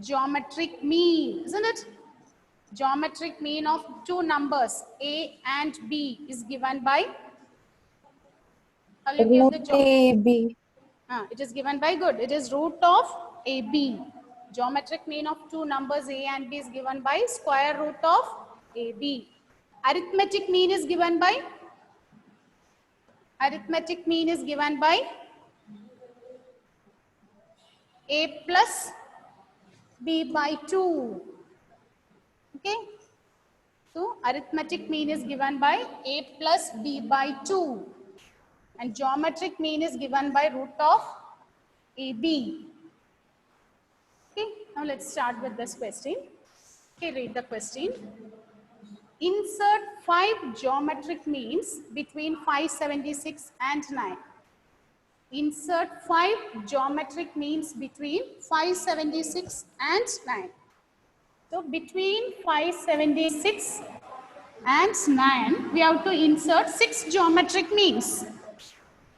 geometric mean, isn't it? Geometric mean of two numbers A and B is given by, how you give the AB. it is given by, good, it is root of AB. Geometric mean of two numbers A and B is given by square root of AB. Arithmetic mean is given by, arithmetic mean is given by A plus B by 2. Okay. So arithmetic mean is given by A plus B by 2. And geometric mean is given by root of AB. Okay. Now let's start with this question. Okay, read the question. Insert 5 geometric means between 576 and 9. Insert 5 geometric means between 576 and 9. So between 576 and 9, we have to insert 6 geometric means.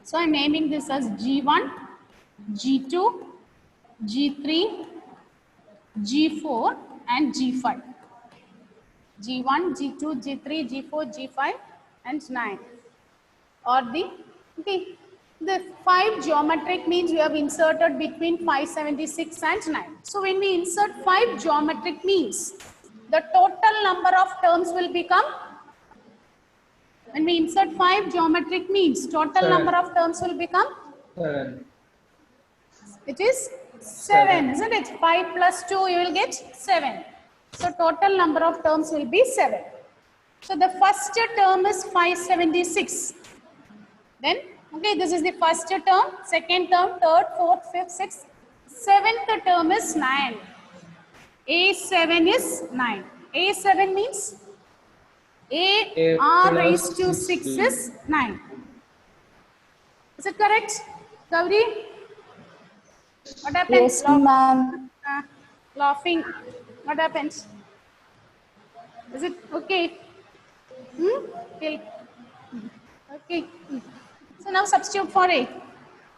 So I'm naming this as G1, G2, G3, G4 and G5. G1, G2, G3, G4, G5 and 9. Or the 5 geometric means we have inserted between 576 and 9. So when we insert 5 geometric means, the total number of terms will become, when we insert 5 geometric means, total number of terms will become, 7. it is 7, isn't it? 5 plus 2, you will get 7. So total number of terms will be 7. So the first term is 576. Then, okay, this is the first term, second term, third, fourth, fifth, sixth. Seventh term is 9. A7 is 9. A7 means A r raised to 6 is 9. Is it correct, Gauri? What happened? Yes, ma'am. Laughing. What happened? Is it okay? Okay. Okay. So now substitute for A.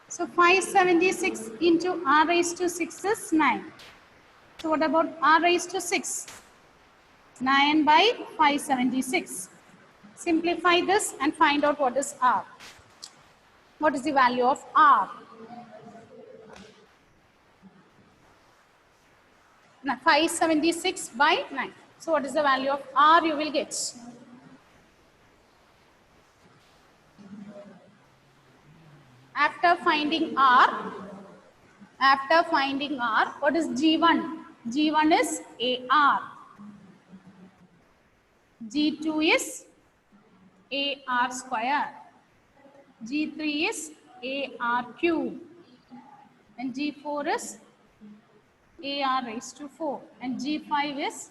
So 576 into r raised to 6 is 9. So what about r raised to 6? 9 by 576. Simplify this and find out what is r. What is the value of r? Now 576 by 9. So what is the value of r you will get? After finding r, what is G1? G1 is AR. G2 is AR square. G3 is AR cube. And G4 is AR raised to 4. And G5 is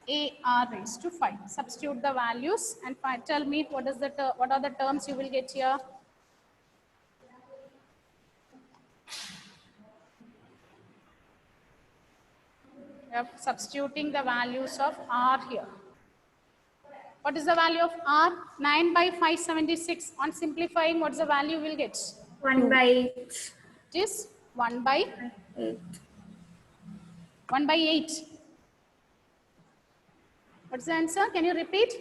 AR raised to 5. Substitute the values and tell me what are the terms you will get here. We are substituting the values of R here. What is the value of R? 9 by 576. On simplifying, what's the value we'll get? 1 by 8. It is 1 by 8. 1 by 8. What's the answer? Can you repeat?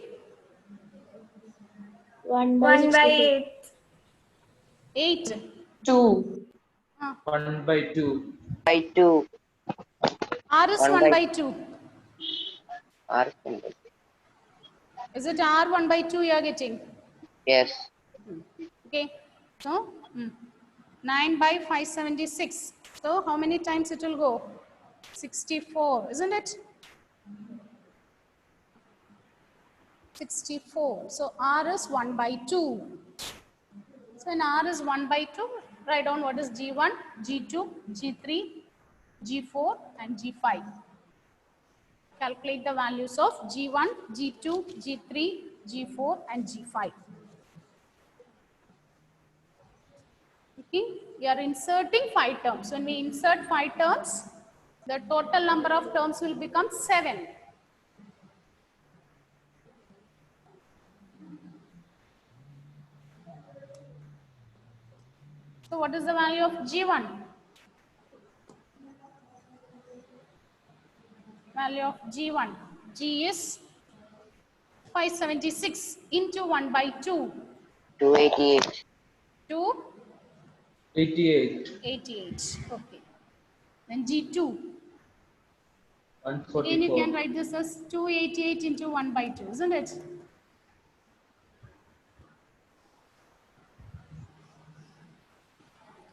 1 by 8. 8. 2. 1 by 2. By 2. R is 1 by 2. R is 1 by 2. Is it R 1 by 2 you are getting? Yes. Okay. So, 9 by 576. So, how many times it will go? 64, isn't it? 64. So, R is 1 by 2. So, when R is 1 by 2, write down what is G1, G2, G3, G4 and G5. Calculate the values of G1, G2, G3, G4 and G5. Okay, we are inserting 5 terms. When we insert 5 terms, the total number of terms will become 7. So what is the value of G1? value of G1. G is 576 into 1 by 2. 288. 288. 88. Okay. Then G2. Again, you 144. can write this as 288 into 1 by 2, isn't it?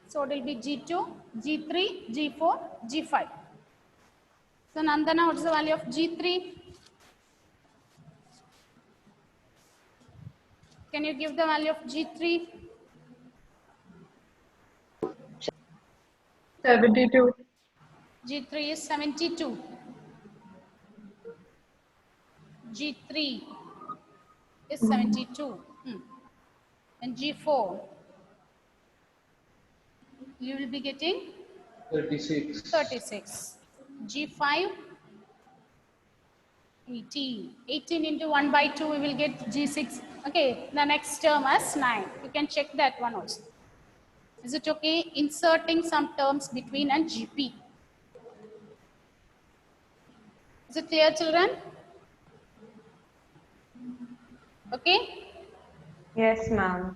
So it will be G2, G3, G4, G5. So Nandana, what is the value of G3? Can you give the value of G3? 72. G3 is 72. G3 is 72. And G4, you will be getting 36. 36. G5, 18. 18 into 1 by 2, we will get G6. Okay, the next term as 9. You can check that one also. Is it okay? Inserting some terms between and GP. Is it clear, children? Okay? Yes, ma'am.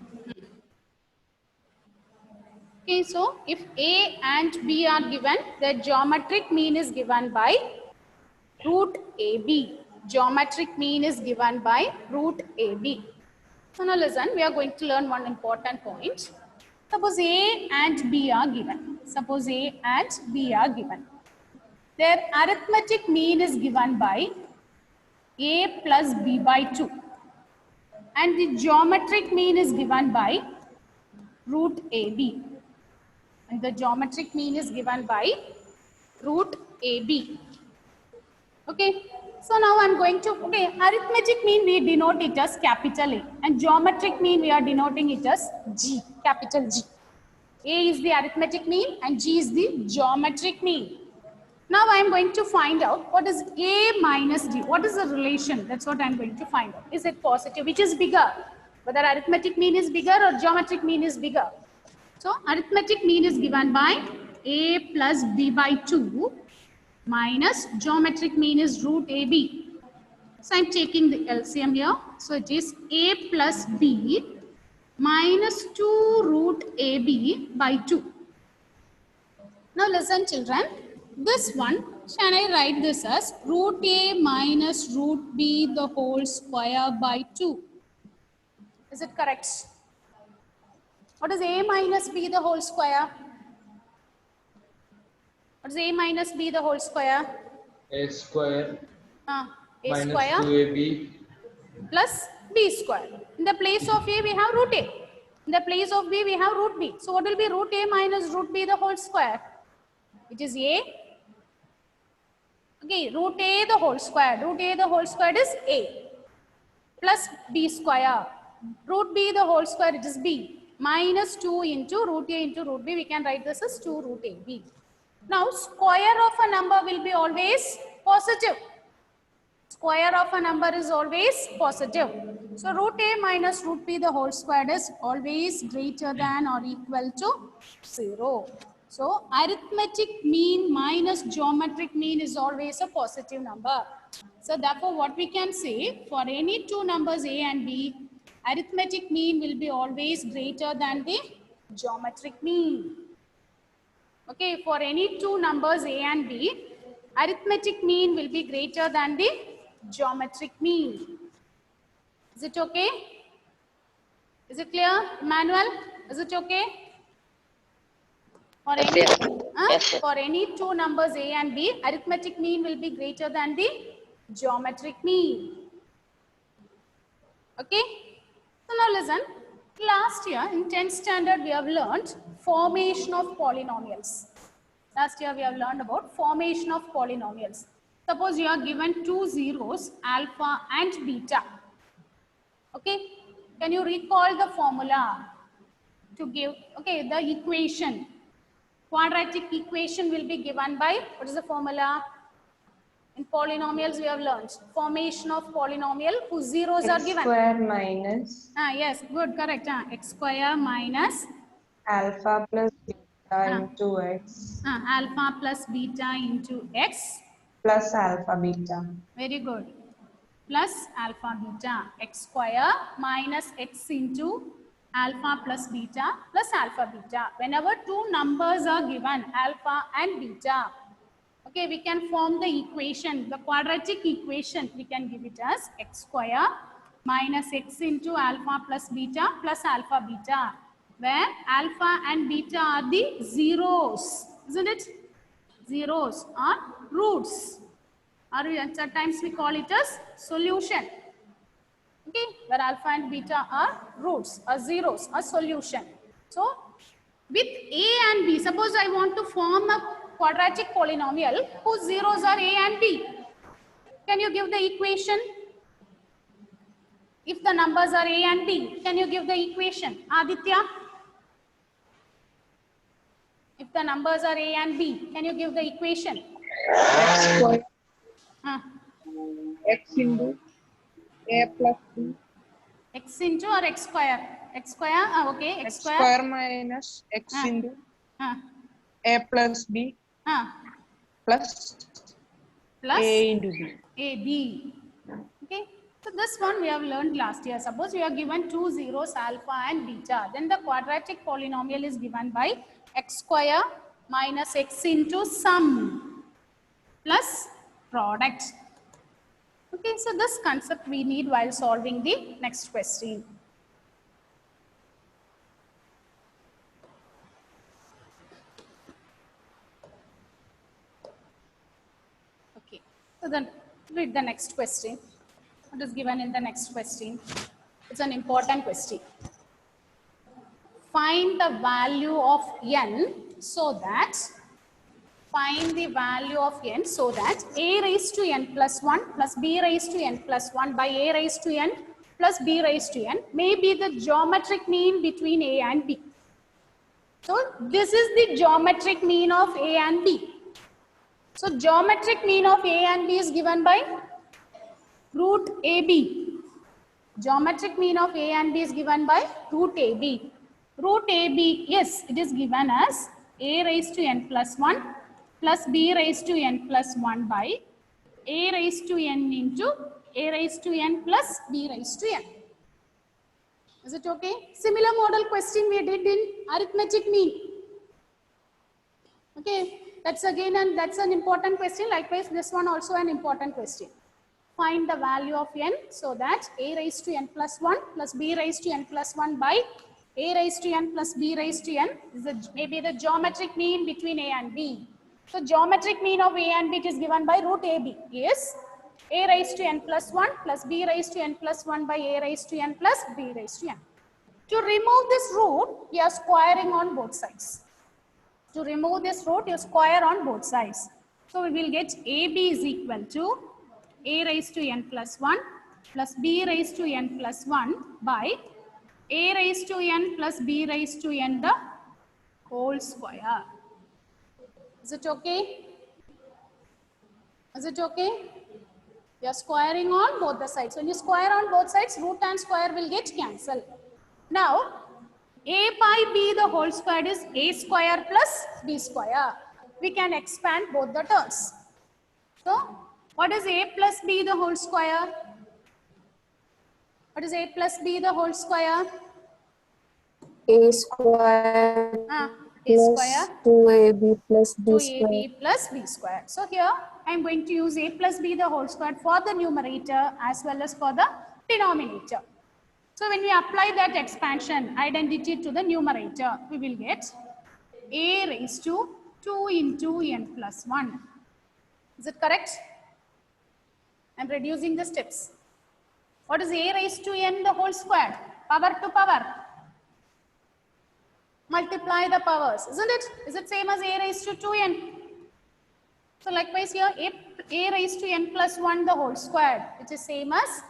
Okay, so if A and B are given, the geometric mean is given by root AB. Geometric mean is given by root AB. So now listen, we are going to learn one important point. Suppose A and B are given. Suppose A and B are given. Their arithmetic mean is given by A plus B by 2. And the geometric mean is given by root AB. And the geometric mean is given by root AB. Okay. So now I'm going to, okay, arithmetic mean we denote it as capital A. And geometric mean we are denoting it as G, capital G. A is the arithmetic mean and G is the geometric mean. Now I'm going to find out what is A minus D. What is the relation? That's what I'm going to find out. Is it positive? Which is bigger? Whether arithmetic mean is bigger or geometric mean is bigger? So arithmetic mean is given by A plus B by 2 minus geometric mean is root AB. So I'm taking the LCM here. So it is A plus B minus 2 root AB by 2. Now listen, children. This one, shall I write this as root A minus root B the whole square by 2? Is it correct? What is A minus B the whole square? What is A minus B the whole square? A square A minus square 2AB plus B square. In the place of A, we have root A. In the place of B, we have root B. So what will be root A minus root B the whole square? It is A. Okay, root A the whole square. Root A the whole square is A plus B square. Root B the whole square, it is B. Minus 2 into root A into root B. We can write this as 2 root AB. Now, square of a number will be always positive. Square of a number is always positive. So, root A minus root B the whole square is always greater than or equal to 0. So, arithmetic mean minus geometric mean is always a positive number. So, therefore, what we can say, for any two numbers A and B, arithmetic mean will be always greater than the geometric mean. Okay, for any two numbers A and B, arithmetic mean will be greater than the geometric mean. Is it okay? Is it clear, Emmanuel? Is it okay? For Yes, any, yes. Yes, sir. for any two numbers A and B, arithmetic mean will be greater than the geometric mean. Okay? So now listen, last year in 10th standard we have learned formation of polynomials. Last year we have learned about formation of polynomials. Suppose you are given two zeros, alpha and beta. Okay? Can you recall the formula to give, okay, the equation? Quadratic equation will be given by, what is the formula? In polynomials we have learned formation of polynomial whose zeros are X given. square minus Yes, good, correct. X square minus alpha plus beta into x. alpha plus beta into x plus alpha beta. Very good. Plus alpha beta. X square minus x into alpha plus beta plus alpha beta. Whenever two numbers are given, alpha and beta, okay, we can form the equation, the quadratic equation. We can give it as x square minus x into alpha plus alpha beta, where alpha and beta are the zeros, isn't it? Zeros are roots, or at times we call it as solution. Okay, where alpha and beta are roots or zeros or solution. So with a and b, suppose I want to form a quadratic polynomial whose zeros are a and b. Can you give the equation? If the numbers are a and b, can you give the equation? Aditya? If the numbers are a and b, can you give the equation? X square Uh, x into a plus b. x into or x square? X square, okay, x X square. square minus x Ah. into Uh, a plus b uh, plus plus a into b. AB. Okay, so this one we have learned last year. Suppose we are given two zeros, alpha and beta. Then the quadratic polynomial is given by x square minus x into sum plus product. Okay, so this concept we need while solving the next question. Okay, so then read the next question. What is given in the next question? It's an important question. Find the value of n so that a raised to n plus 1 plus b raised to n plus 1 by a raised to n plus b raised to n may be the geometric mean between a and b. So this is the geometric mean of a and b. So geometric mean of a and b is given by root AB. Geometric mean of a and b is given by root AB. Root AB, yes, it is given as a raised to n plus 1 plus b raised to n plus 1 by a raised to n into a raised to n plus b raised to n. Is it okay? Similar model question we did in arithmetic mean. Okay, that's again and that's an important question. Likewise, this one also an important question. Find the value of n so that a raised to n plus 1 plus b raised to n plus 1 by a raised to n plus b raised to n is maybe the geometric mean between a and b. So geometric mean of a and b is given by root ab. Yes, a raised to n plus 1 plus b raised to n plus 1 by a raised to n plus b raised to n. To remove this root, we are squaring on both sides. To remove this root, you square on both sides. So we will get AB is equal to a raised to n plus 1 plus b raised to n plus 1 by a raised to n plus b raised to n the whole square. Is it okay? Is it okay? We are squaring on both the sides. When you square on both sides, root and square will get cancelled. Now, a by b the whole square is a square plus b square. We can expand both the terms. So, what is a plus b the whole square? What is a plus b the whole square? A square A plus square 2ab plus b square. 2ab plus b square. So, here I am going to use a plus b the whole square for the numerator as well as for the denominator. So, when we apply that expansion identity to the numerator, we will get a raised to 2 into n plus 1. Is it correct? I am reducing the steps. What is a raised to n the whole square? Power to power. Multiply the powers, isn't it? Is it same as a raised to 2n? So likewise here a raised to n plus 1 the whole square, which is same as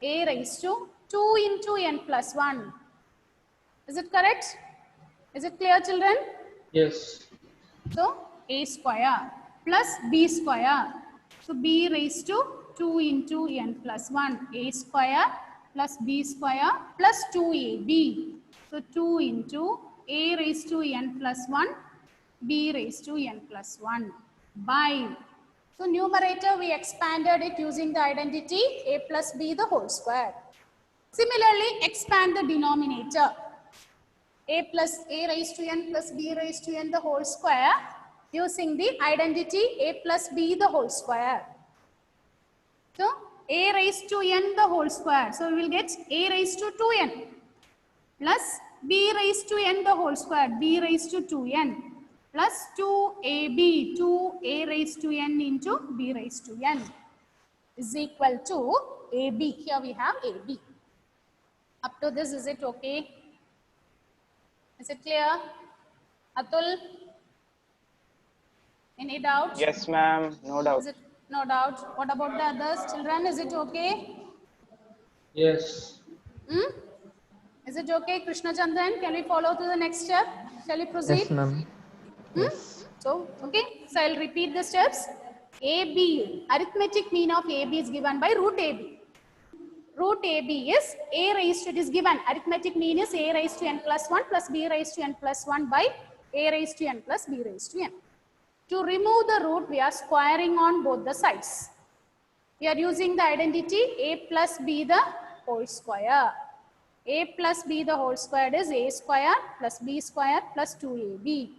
a raised to 2 into n plus 1. Is it correct? Is it clear, children? Yes. So a square plus b square. So b raised to 2 into n plus 1. A square plus b square plus 2ab. So 2 into a raised to n plus 1, b raised to n plus 1 by So numerator we expanded it using the identity a plus b the whole square. Similarly, expand the denominator. A plus a raised to n plus b raised to n the whole square using the identity a plus b the whole square. So a raised to n the whole square. So we will get a raised to 2n plus b raised to n the whole square, b raised to 2n plus 2ab, 2a raised to n into b raised to n is equal to ab. Here we have ab. Up to this, is it okay? Is it clear? Atul? Any doubt? Yes, ma'am. No doubt. Is it no doubt? What about the others? Children, is it okay? Yes. Hmm? Is it okay, Krishna Chandran? Can we follow to the next step? Shall we proceed? Yes, ma'am. So, okay. So, I'll repeat the steps. AB, arithmetic mean of AB is given by root AB. Root AB is a raised to, it is given. Arithmetic mean is a raised to n plus 1 plus b raised to n plus 1 by a raised to n plus b raised to n. To remove the root, we are squaring on both the sides. We are using the identity a plus b the whole square. A plus b the whole square is a square plus b square plus 2ab. We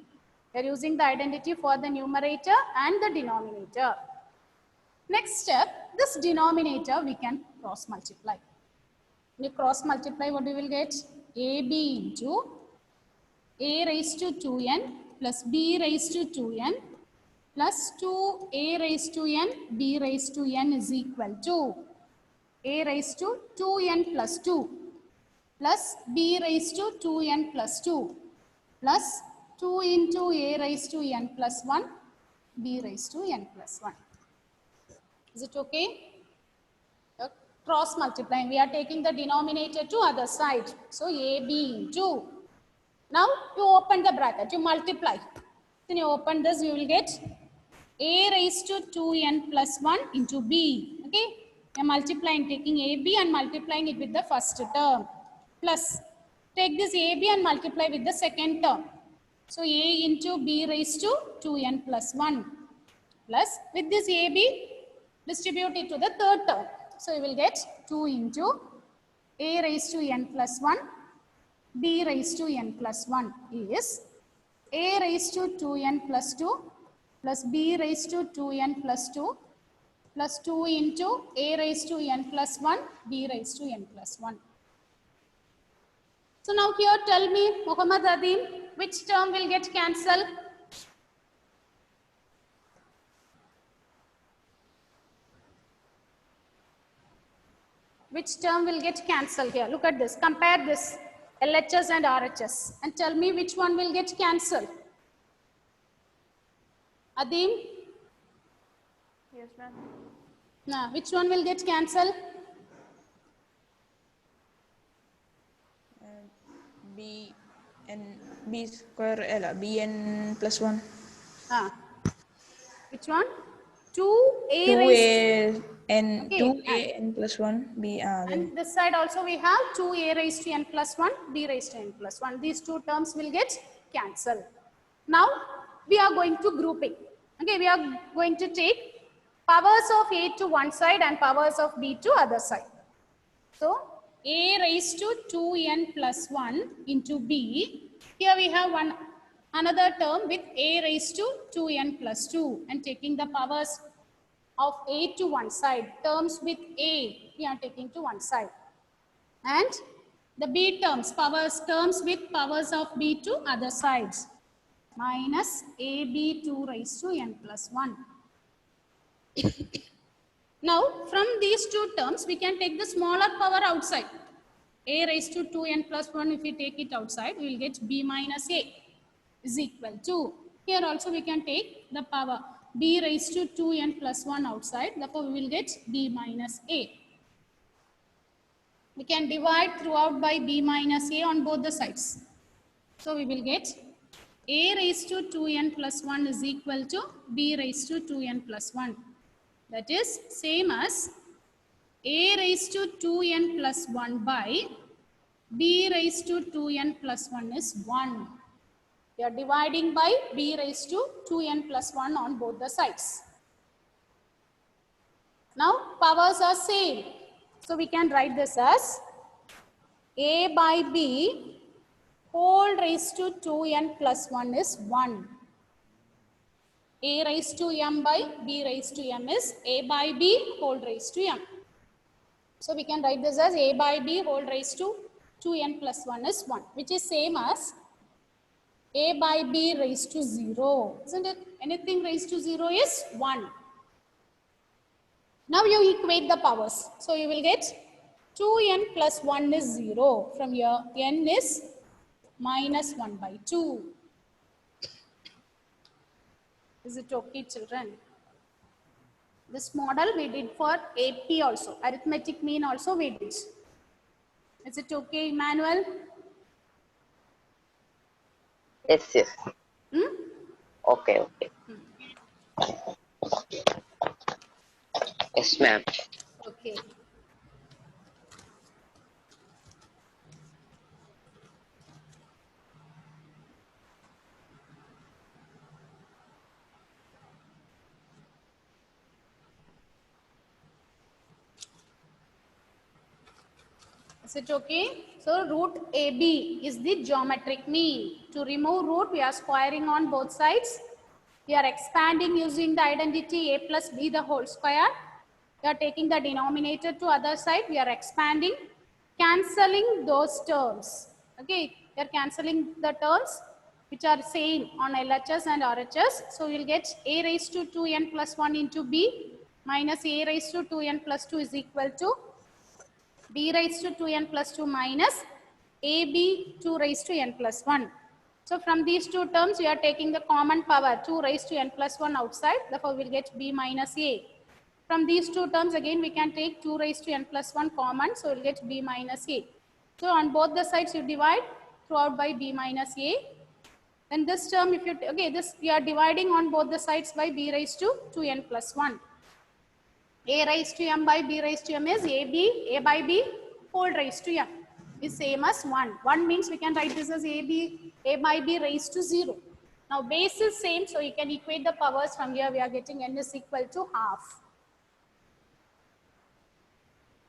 are using the identity for the numerator and the denominator. Next step, this denominator we can cross multiply. When you cross multiply, what we will get? AB into a raised to 2n plus b raised to 2n plus 2a raised to n, b raised to n is equal to a raised to 2n plus 2 plus b raised to 2n plus 2 plus 2 into a raised to n plus 1, b raised to n plus 1. Is it okay? Cross multiplying. We are taking the denominator to other side. So ab into. Now you open the bracket. You multiply. Then you open this. You will get a raised to 2n plus 1 into b. Okay. You are multiplying, taking ab and multiplying it with the first term. Plus take this ab and multiply with the second term. So a into b raised to 2n plus 1 plus with this ab distribute it to the third term. So you will get 2 into a raised to n plus 1, b raised to n plus 1 is a raised to 2n plus 2 plus b raised to 2n plus 2 plus 2 into a raised to n plus 1, b raised to n plus 1. So now here tell me, Muhammad Adim, which term will get cancelled? Which term will get cancelled here? Look at this. Compare this LHS and RHS and tell me which one will get cancelled. Adim? Yes, ma'am. Now, which one will get cancelled? B square bn plus 1. Which one? 2a raised 2an plus 1 b. and this side also we have 2a raised to n plus 1, b raised to n plus 1. These two terms will get cancelled. Now we are going to grouping. Okay, we are going to take powers of a to one side and powers of b to other side. So a raised to 2n plus 1 into b. Here we have another term with a raised to 2n plus 2 and taking the powers of a to one side. Terms with a we are taking to one side. And the b terms, terms with powers of b to other sides. Minus ab 2 raised to n plus 1. Now, from these two terms, we can take the smaller power outside. A raised to 2n plus 1, if we take it outside, we will get b minus a is equal to. Here also we can take the power b raised to 2n plus 1 outside. Therefore, we will get b minus a. We can divide throughout by b minus a on both the sides. So, we will get a raised to 2n plus 1 is equal to b raised to 2n plus 1. That is same as a raised to 2n plus 1 by b raised to 2n plus 1 is 1. We are dividing by b raised to 2n plus 1 on both the sides. Now powers are same. So we can write this as a by b whole raised to 2n plus 1 is 1. A raised to m by b raised to m is a by b whole raised to m. So we can write this as a by b whole raised to 2n plus 1 is 1, which is same as a by b raised to 0. Isn't it? Anything raised to 0 is 1. Now you equate the powers. So you will get 2n plus 1 is 0. From here, n is minus 1 by 2. Is it okay, children? This model we did for AP also. Arithmetic mean also we did. Is it okay, Emmanuel? Yes, yes. Hmm? Okay, okay. Yes, ma'am. Okay. Is it okay? So root AB is the geometric mean. To remove root, we are squaring on both sides. We are expanding using the identity a plus b the whole square. We are taking the denominator to other side. We are expanding, cancelling those terms. Okay, we are cancelling the terms which are same on LHS and RHS. So we will get a raised to 2n plus 1 into b minus a raised to 2n plus 2 is equal to b raised to 2n plus 2 minus ab 2 raised to n plus 1. So from these two terms, we are taking the common power 2 raised to n plus 1 outside. Therefore, we will get b minus a. From these two terms, again, we can take 2 raised to n plus 1 common. So, we will get b minus a. So, on both the sides, you divide throughout by b minus a. Then this term, if you, okay, this we are dividing on both the sides by b raised to 2n plus 1. A raised to m by b raised to m is a by b whole raised to m is same as 1. 1 means we can write this as a by b raised to 0. Now base is same, so you can equate the powers. From here we are getting n is equal to half.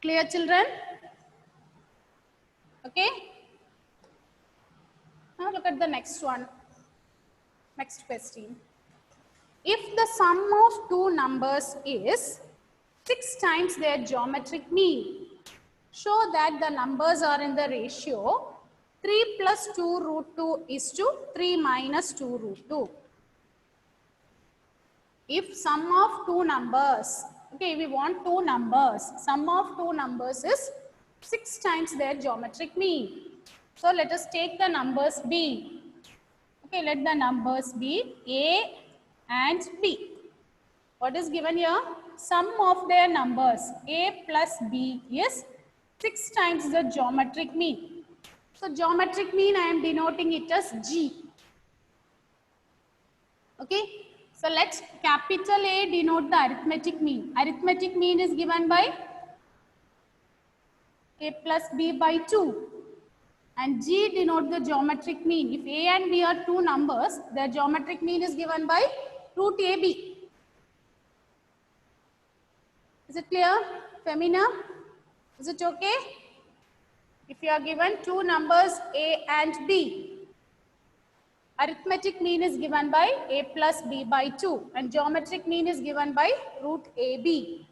Clear, children? Okay. Now look at the next one. Next question. If the sum of two numbers is 6 times their geometric mean, show that the numbers are in the ratio 3 plus 2 root 2 is to 3 minus 2 root 2. If sum of two numbers, okay, we want two numbers, sum of two numbers is 6 times their geometric mean. So let us take the numbers b. Okay, let the numbers be a and b. What is given here? Sum of their numbers a plus b is 6 times the geometric mean. So geometric mean I am denoting it as G. Okay. So let's capital A denote the arithmetic mean. Arithmetic mean is given by a plus b by 2. And G denote the geometric mean. If a and b are two numbers, their geometric mean is given by root ab. Is it clear, Femina? Is it okay? If you are given two numbers a and b, arithmetic mean is given by a plus b by 2 and geometric mean is given by root ab.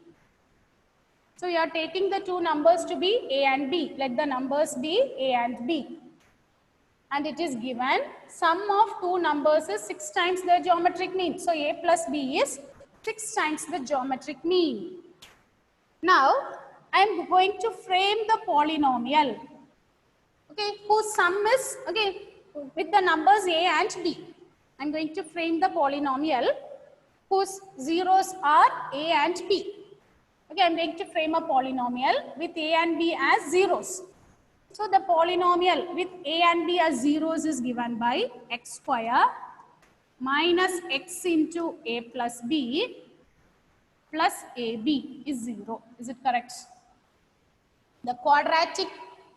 So you are taking the two numbers to be a and b. Let the numbers be a and b. And it is given sum of two numbers is 6 times their geometric mean. So a plus b is 6 times the geometric mean. Now I am going to frame the polynomial, okay, whose sum is, okay, with the numbers a and b. I am going to frame the polynomial whose zeros are a and b. Okay, I am going to frame a polynomial with a and b as zeros. So the polynomial with a and b as zeros is given by x square minus x into a plus b plus ab is 0. Is it correct? The quadratic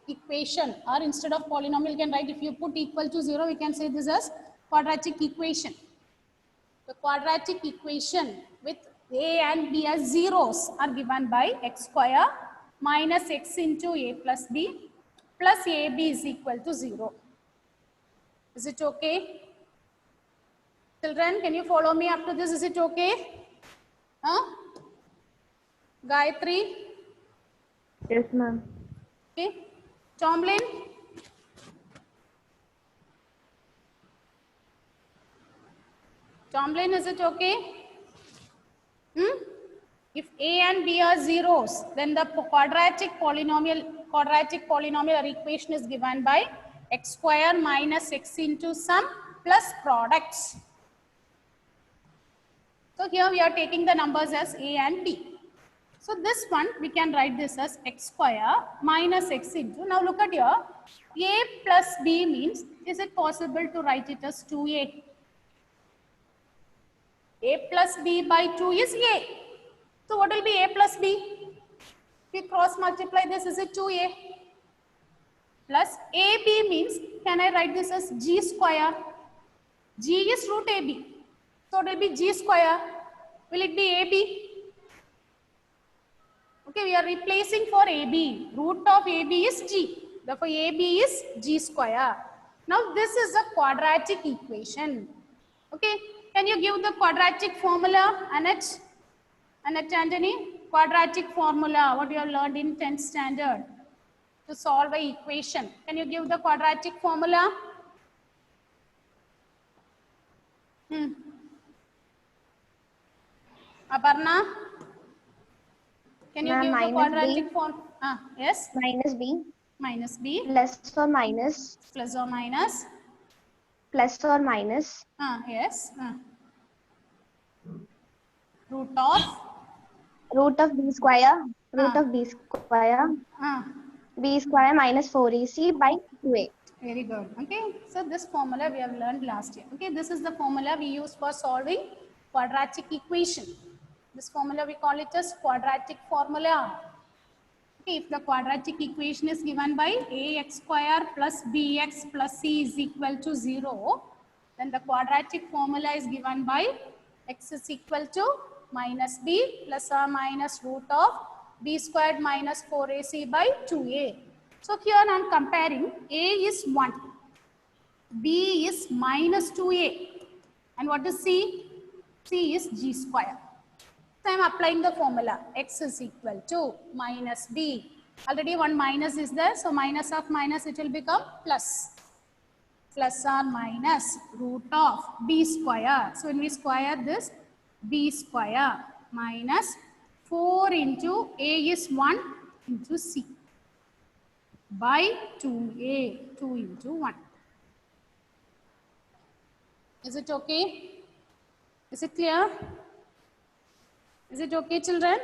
equation, or instead of polynomial you can write, if you put equal to 0 we can say this as quadratic equation. The quadratic equation with A and B as zeros are given by x square minus x into A plus B plus AB is equal to 0. Is it okay? Children, can you follow me up to this? Is it okay? Huh? Gayatri? Yes, ma'am. Okay. Tomlin? Tomlin, is it okay? If A and B are zeros, then the quadratic polynomial or equation is given by x square minus x into sum plus products. So here we are taking the numbers as A and B. So this one we can write this as x square minus x into. Now look at here. A plus B means, is it possible to write it as 2A? A plus B by 2 is A. So what will be A plus B? If we cross multiply this, is it 2A? Plus AB means, can I write this as G square? G is root AB. So it will be G square. Will it be AB? Okay, we are replacing for AB. Root of AB is G. Therefore, AB is G square. Now this is a quadratic equation. Okay, can you give the quadratic formula, Annette? Annette Antony, quadratic formula, what you have learned in 10th standard to solve an equation. Can you give the quadratic formula? Aparna, can you Ma'am, give the minus quadratic B. form? Yes, Minus B minus B plus or minus plus or minus. plus or minus Yes, root of root of B square root Ah. of B square uh, B square minus 4AC by 2A. very good. Okay, so this formula we have learned last year. Okay, this is the formula we use for solving quadratic equation. This formula we call it as quadratic formula. Okay, if the quadratic equation is given by ax square plus bx plus c is equal to 0, then the quadratic formula is given by x is equal to minus b plus or minus root of b squared minus 4ac by 2a. So here I am comparing. A is 1, b is minus 2a, and what is c? C is g square. So I am applying the formula. X is equal to minus b. Already one minus is there, so minus of minus it will become plus. Plus or minus root of b square. So when we square this, b square minus 4 into a is 1 into c by 2a, 2 into 1. Is it okay? Is it clear? Is it okay, children?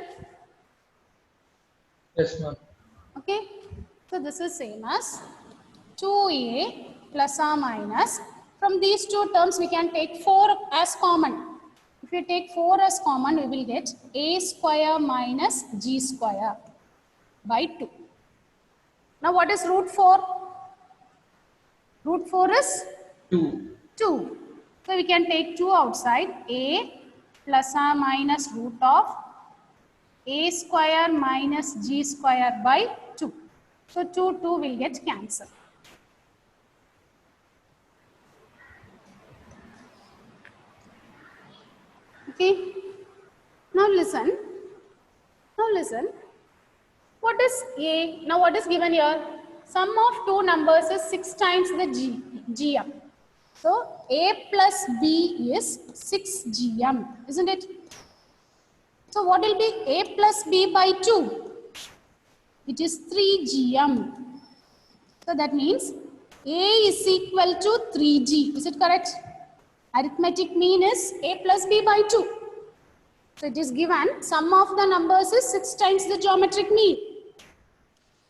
Yes, ma'am. Okay. So this is same as 2a plus or minus. From these two terms, we can take 4 as common. If you take 4 as common, we will get a square minus g square by 2. Now, what is root 4? Root 4 is 2. 2. So we can take 2 outside. A plus or minus root of a square minus g square by 2. So 2 will get cancelled. Okay. Now listen. What is a? Now what is given here? Sum of two numbers is 6 times the gm. So a plus b is 6gm, isn't it? So what will be a plus b by 2? It is 3gm. So that means a is equal to 3g. Is it correct? Arithmetic mean is a plus b by 2. So it is given, sum of the numbers is 6 times the geometric mean.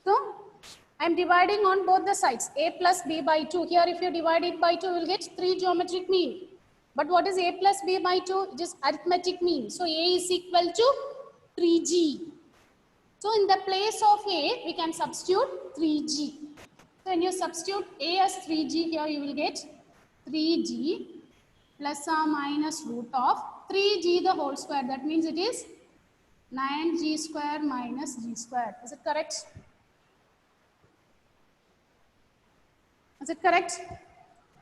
So I am dividing on both the sides, a plus b by 2. Here if you divide it by 2, you will get 3 geometric mean. But what is a plus b by 2? It is arithmetic mean. So a is equal to 3g. So in the place of a, we can substitute 3g. So when you substitute a as 3g, here you will get 3g plus or minus root of 3g the whole square. That means it is 9g square minus g square. Is it correct? Is it correct?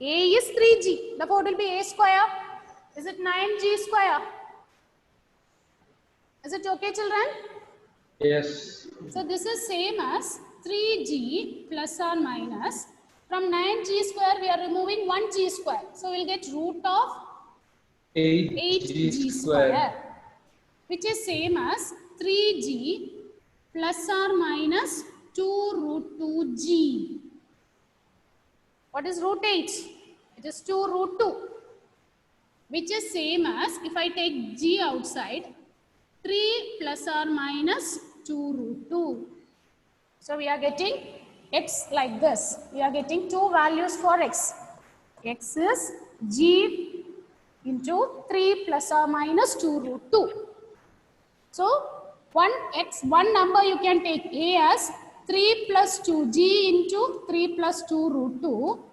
A is 3g. Therefore, it will be a square. Is it 9g square? Is it okay, children? Yes. So this is same as 3g plus or minus. From 9g square, we are removing 1g square. So we'll get root of 8g square, which is same as 3g plus or minus 2 root 2g. What is root 8? It is 2 root 2, which is same as, if I take g outside, 3 plus or minus 2 root 2. So we are getting x like this. We are getting two values for x. X is g into 3 plus or minus 2 root 2. So one number you can take a as 3 plus 2g into 3 plus 2 root 2,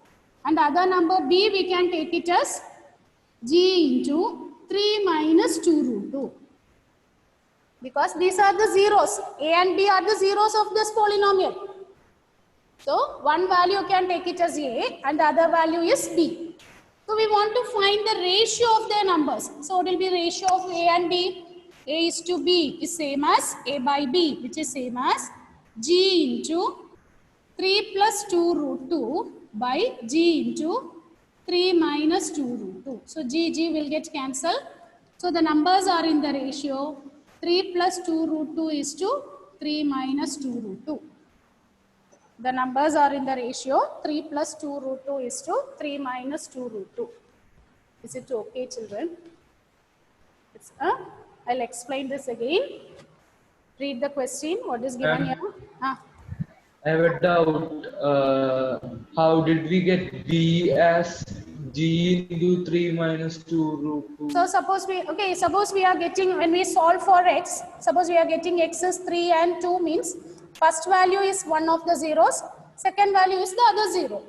and other number b we can take it as g into 3 minus 2 root 2. Because these are the zeros. A and B are the zeros of this polynomial. So one value can take it as A and the other value is B. So we want to find the ratio of their numbers. So it will be ratio of A and B. A is to B is same as A by B, which is same as G into 3 plus 2 root 2 by G into 3 minus 2 root 2. So G will get cancelled. So the numbers are in the ratio 3 plus 2 root 2 is to 3 minus 2 root 2. The numbers are in the ratio 3 plus 2 root 2 is to 3 minus 2 root 2. Is it okay, children? I'll explain this again. Read the question. What is given here? I have a doubt. How did we get b as g into 3 minus 2 root 2? So suppose we are getting, when we solve for x, suppose we are getting x is 3 and 2 means first value is one of the zeros, second value is the other zero.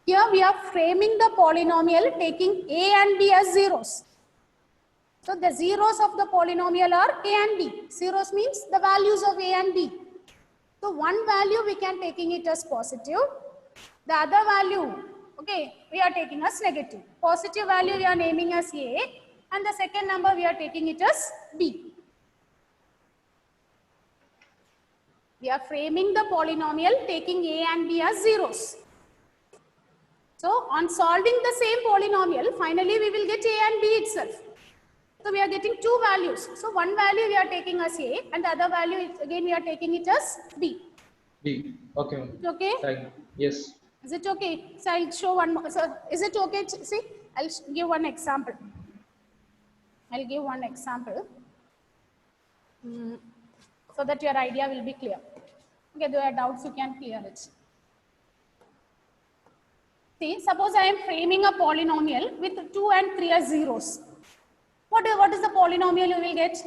Here we are framing the polynomial taking a and b as zeros. So the zeros of the polynomial are a and b. Zeros means the values of a and b. So one value we can taking it as positive. The other value, we are taking as negative. Positive value we are naming as a, and the second number we are taking it as b. We are framing the polynomial taking a and b as zeros. So on solving the same polynomial, finally we will get a and b itself. So we are getting two values. So one value we are taking as a, and the other value again we are taking it as b. B. Okay. Is it okay? Thank you. Yes. Is it okay? So I'll show one more. So is it okay? See, I'll give one example. I'll give one example so that your idea will be clear. Okay, there are doubts, you can clear it. See, suppose I am framing a polynomial with 2 and 3 as zeros. What is the polynomial you will get?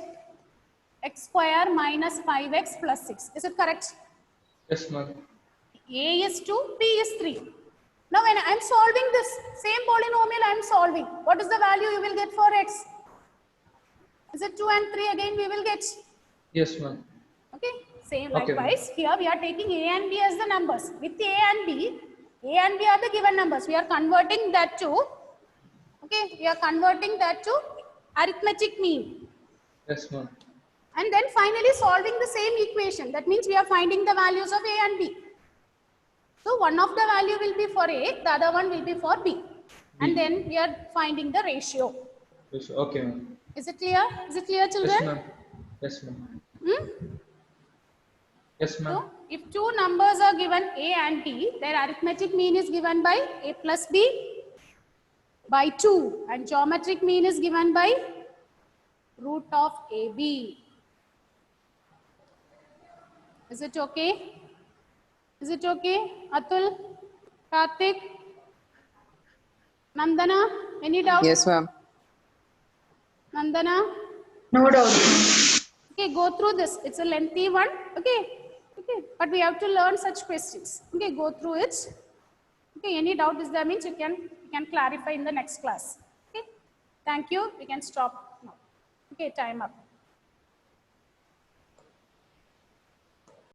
X square minus 5x plus 6. Is it correct? Yes, ma'am. A is 2, B is 3. Now when I am solving this same polynomial, I am solving. What is the value you will get for x? Is it 2 and 3 again we will get? Yes, ma'am. Okay. Same Okay, likewise. Here we are taking A and B as the numbers. With A and B are the given numbers. We are converting that to, we are converting that to arithmetic mean. Yes, ma'am. And then finally solving the same equation. That means we are finding the values of A and B. So one of the value will be for A, the other one will be for B. And then we are finding the ratio. Yes, okay, ma'am. Is it clear? Is it clear, children? Yes, ma'am. Yes, ma'am. Yes, ma'am. So if two numbers are given A and B, their arithmetic mean is given by A plus B by 2, and geometric mean is given by root of AB. Is it okay? Is it okay? Atul, Karthik, Nandana, any doubt? Yes, ma'am. Nandana? No doubt. Okay, go through this. It's a lengthy one. Okay. But we have to learn such questions. Okay, go through it. Okay, any doubt is there means you can clarify in the next class. Okay. Thank you. We can stop now. Okay, time up.